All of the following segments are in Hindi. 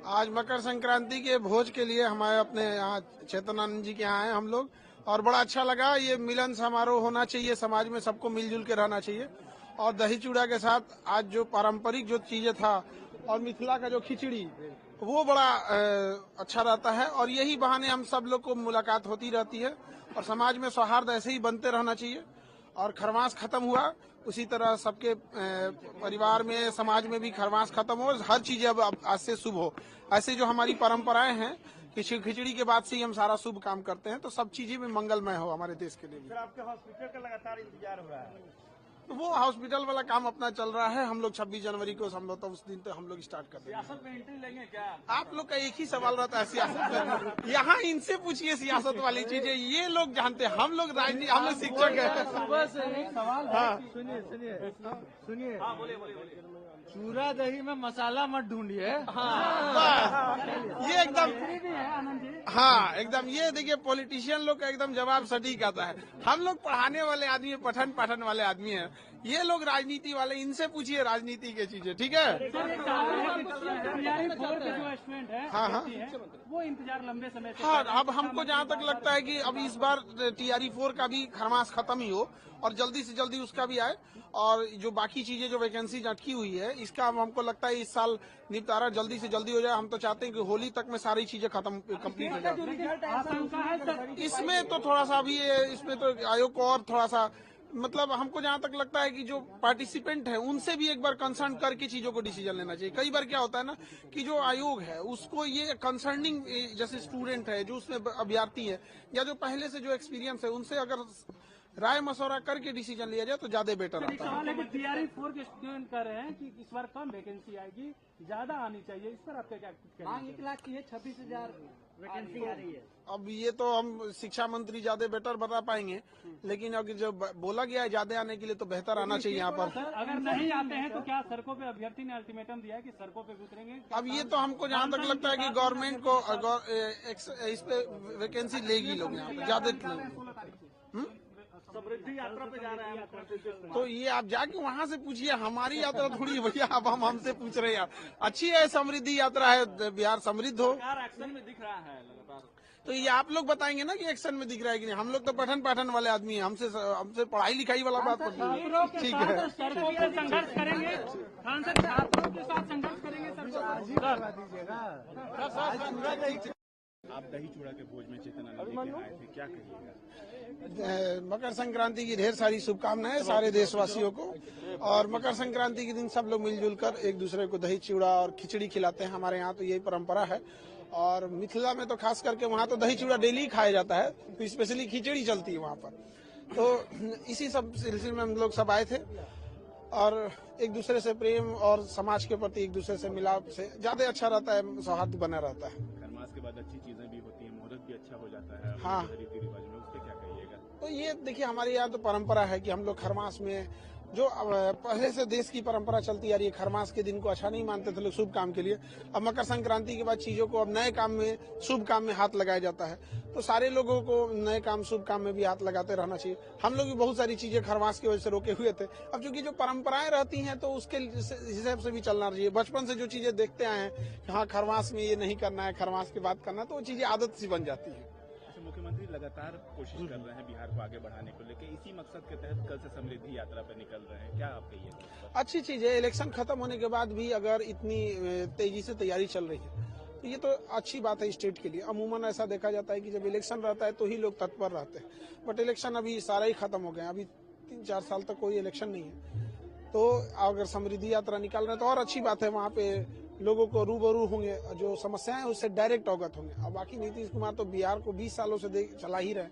आज मकर संक्रांति के भोज के लिए हमारे अपने यहाँ चेतनानंद जी के यहाँ आए हम लोग, और बड़ा अच्छा लगा। ये मिलन समारोह होना चाहिए, समाज में सबको मिलजुल के रहना चाहिए। और दही चूड़ा के साथ आज जो पारंपरिक जो चीजें था और मिथिला का जो खिचड़ी, वो बड़ा अच्छा रहता है। और यही बहाने हम सब लोग को मुलाकात होती रहती है और समाज में सौहार्द ऐसे ही बनते रहना चाहिए। और खरमास खत्म हुआ, उसी तरह सबके परिवार में, समाज में भी खरमास खत्म हो, हर चीज अब आज से शुभ हो। ऐसे जो हमारी परंपराएं हैं कि खिचड़ी के बाद से ही हम सारा शुभ काम करते हैं, तो सब चीजें में मंगलमय हो हमारे देश के लिए भी। सर, आपके हॉस्पिटल का लगातार इंतजार हो रहा है। तो वो हॉस्पिटल वाला काम अपना चल रहा है। हम लोग 26 जनवरी को संभवतः उस दिन तक हम लोग स्टार्ट कर देंगे। सियासत में एंट्री लेंगे क्या? आप लोग का एक ही सवाल रहता है सियासत में। यहाँ इनसे पूछिए सियासत वाली चीजें, ये लोग जानते हैं। हम लोग राजनीति, हम लोग शिक्षक हैं। सुबह से एक सवाल है। सुनिए। हाँ, बोलिए। चूरा दही में मसाला मत ढूंढिए। ये एकदम, हाँ एकदम, ये देखिए पॉलिटिशियन लोग का एकदम जवाब सटीक आता है। हम लोग पढ़ाने वाले आदमी, पठन पाठन वाले आदमी हैं। ये लोग राजनीति वाले, इनसे पूछिए राजनीति की चीजें, ठीक है। हाँ, वो इंतजार लंबे समय से। हाँ, अब हमको जहाँ तक लगता है कि अब इस बार TRE-4 का भी खरमास खत्म ही हो और जल्दी से जल्दी उसका भी आए। और जो बाकी चीजें जो वैकेंसी अटकी हुई है, इसका हमको लगता है इस साल निपटारा जल्दी से जल्दी हो जाए। हम तो चाहते हैं कि होली तक में सारी चीजें कंप्लीट हो जाए। इसमें तो थोड़ा सा अभी, इसमें तो आयोग को और थोड़ा सा, मतलब हमको जहाँ तक लगता है कि जो पार्टिसिपेंट है उनसे भी एक बार कंसर्न करके चीजों को डिसीजन लेना चाहिए। कई बार क्या होता है ना कि जो आयोग है उसको ये कंसर्निंग, जैसे स्टूडेंट है जो उसमें अभ्यर्थी है या जो पहले से जो एक्सपीरियंस है, उनसे अगर राय मशवरा करके डिसीजन लिया जाए तो ज्यादा बेटर आता है। सवाल है कि TRE-4 के स्टूडेंट कह रहे हैं कि इस बार कम वैकेंसी आएगी, ज्यादा आनी चाहिए। इस पर आपका क्या कहना है? 1 लाख की है, 26,000 वैकेंसी आ रही है। अब ये तो हम शिक्षा मंत्री ज्यादा बेटर बता पाएंगे, लेकिन अगर जो बोला गया है ज्यादा आने के लिए तो बेहतर आना चाहिए यहाँ पर। सर, अगर नहीं आते हैं तो क्या सड़कों पे, अभ्यर्थी ने अल्टीमेटम दिया है कि सड़कों पे उतरेंगे? अब ये तो हमको जहाँ तक लगता है कि गवर्नमेंट को इस पे वैकेंसी लेगी लोग यहाँ पे ज्यादा। समृद्धि यात्रा पे जा रहे हैं। तो ये आप जाके वहाँ से पूछिए, हमारी यात्रा थोड़ी है भैया। अब हम हमसे पूछ रहे हैं। अच्छी है, समृद्धि यात्रा है, बिहार समृद्ध हो। एक्शन में दिख रहा है लगातार। तो ये आप लोग बताएंगे ना कि एक्शन में दिख रहा है कि नहीं। हम लोग तो पठन पाठन वाले आदमी हैं, हमसे पढ़ाई लिखाई वाला बात करते हैं, ठीक है। सड़कों पर संघर्ष करेंगे, सांसद छात्रों के साथ संघर्ष करेंगे। आप दही चूड़ा के भोज में चेतनानंद जी के आए थे, क्या कहिएगा? मकर संक्रांति की ढेर सारी शुभकामनाएं सारे देशवासियों को। और मकर संक्रांति के दिन सब लोग मिलजुल कर एक दूसरे को दही चूड़ा और खिचड़ी खिलाते हैं। हमारे यहाँ तो यही परंपरा है। और मिथिला में तो खास करके वहाँ तो दही चूड़ा डेली ही खाया जाता है, तो स्पेशली खिचड़ी चलती है वहाँ पर। तो इसी सब सिलसिले में हम लोग सब आए थे और एक दूसरे से प्रेम और समाज के प्रति एक दूसरे से मिलाप से ज्यादा अच्छा रहता है, सौहार्द बना रहता है। खरमास के बाद अच्छी चीजें भी होती हैं, मुहूर्त भी अच्छा हो जाता है। हाँ, रीति रिवाज में उस पर क्या कहिएगा? तो ये देखिए हमारे यहाँ तो परंपरा है कि हम लोग खरमास में, जो पहले से देश की परंपरा चलती आ रही है, खरमास के दिन को अच्छा नहीं मानते थे लोग शुभ काम के लिए। अब मकर संक्रांति के बाद चीजों को अब नए काम में, शुभ काम में हाथ लगाया जाता है। तो सारे लोगों को नए काम, शुभ काम में भी हाथ लगाते रहना चाहिए। हम लोग भी बहुत सारी चीजें खरमास की वजह से रोके हुए थे। अब चूंकि जो परंपराएं रहती हैं तो उसके हिसाब से भी चलना चाहिए। बचपन से जो चीजें देखते आए हैं कि हाँ खरमास में ये नहीं करना है, खरमास के बाद करना है, तो वो चीजें आदत सी बन जाती है। मुख्यमंत्री लगातार कोशिश कर रहे हैं बिहार को आगे बढ़ाने को लेकर, इसी मकसद के तहत कल से समृद्धि यात्रा पर निकल रहे हैं, क्या आप कहिए? अच्छी चीज है। इलेक्शन खत्म होने के बाद भी अगर इतनी तेजी से तैयारी चल रही है तो ये तो अच्छी बात है स्टेट के लिए। अमूमन ऐसा देखा जाता है कि जब इलेक्शन रहता है तो ही लोग तत्पर रहते हैं, बट इलेक्शन अभी सारा ही खत्म हो गया। अभी 3-4 साल तक कोई इलेक्शन नहीं है। तो अगर समृद्धि यात्रा निकाल रहे हैं तो और अच्छी बात है। वहाँ पे लोगों को रूबरू होंगे, जो समस्याएं उससे डायरेक्ट अवगत होंगे। अब बाकी नीतीश कुमार तो बिहार को 20 सालों से चला ही रहे,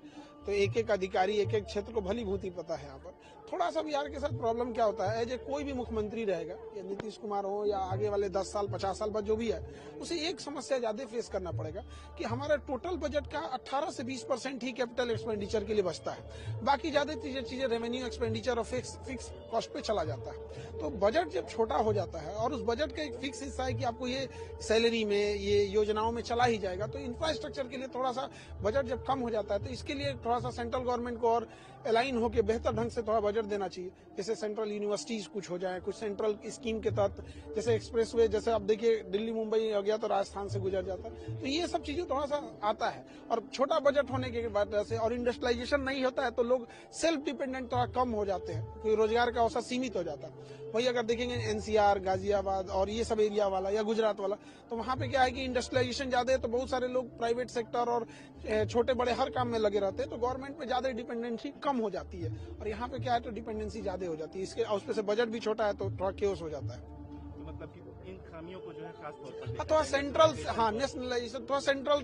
तो एक एक अधिकारी, एक एक क्षेत्र को भली भूति पता है। यहाँ पर थोड़ा सा बिहार के साथ प्रॉब्लम क्या होता है, जो कोई भी मुख्यमंत्री रहेगा, या नीतीश कुमार हो या आगे वाले 10 साल 50 साल बाद जो भी है, उसे एक समस्या ज्यादा फेस करना पड़ेगा कि हमारा टोटल बजट का 18 से 20% ही कैपिटल एक्सपेंडिचर के लिए बचता है। बाकी ज्यादा चीजें रेवेन्यू एक्सपेंडिचर और फिक्स कॉस्ट पे चला जाता है। तो बजट जब छोटा हो जाता है और उस बजट का एक फिक्स हिस्सा है कि आपको ये सैलरी में, ये योजनाओं में चला ही जाएगा, तो इंफ्रास्ट्रक्चर के लिए थोड़ा सा बजट जब कम हो जाता है, तो इसके लिए थोड़ा सा सेंट्रल गवर्नमेंट को और अलाइन होकर बेहतर ढंग से थोड़ा बजट देना चाहिए। जैसे सेंट्रल यूनिवर्सिटीज कुछ हो जाए, कुछ सेंट्रल स्कीम के तहत, जैसे एक्सप्रेसवे, जैसे अब देखिए दिल्ली मुंबई हो गया तो राजस्थान से गुजर जाता है, तो ये सब चीजें थोड़ा सा आता है। और छोटा बजट होने की वजह से और इंडस्ट्रियलाइजेशन नहीं होता है तो लोग सेल्फ डिपेंडेंट थोड़ा कम हो जाते हैं, क्योंकि रोजगार का अवसर सीमित हो जाता है। वही अगर देखेंगे एनसीआर, गाजियाबाद और ये सब एरिया वाला या गुजरात वाला, तो वहाँ पे क्या है कि इंडस्ट्रियलाइजेशन ज्यादा है, तो बहुत सारे लोग प्राइवेट सेक्टर और छोटे बड़े हर काम में लगे रहते हैं, तो गवर्नमेंट पे ज्यादा डिपेंडेंसी कम हो जाती है। और यहाँ पे क्या है तो डिपेंडेंसी ज्यादा हो जाती है, इसके उस पे से बजट भी छोटा है तो थोड़ा केओस हो जाता है। तो मतलब कि इन खामियों को जो है खास तौर पर हाँ, थोड़ा सेंट्रल, हाँ नेशनलाइजेशन, थोड़ा सेंट्रल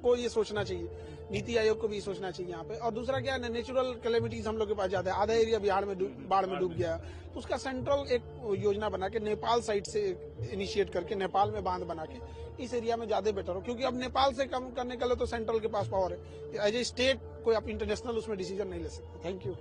को ये सोचना चाहिए, नीति आयोग को भी सोचना चाहिए यहाँ पे। और दूसरा क्या है, नेचुरल कैलेमिटीज हम लोग के पास ज्यादा है, आधा एरिया बिहार में बाढ़ में डूब गया, तो उसका सेंट्रल एक योजना बना के नेपाल साइड से इनिशिएट करके नेपाल में बांध बना के इस एरिया में ज्यादा बेटर हो, क्योंकि अब नेपाल से कम करने के लिए तो सेंट्रल के पास पावर है। एज ए स्टेट कोई आप इंटरनेशनल उसमें डिसीजन नहीं ले सकते। Thank you.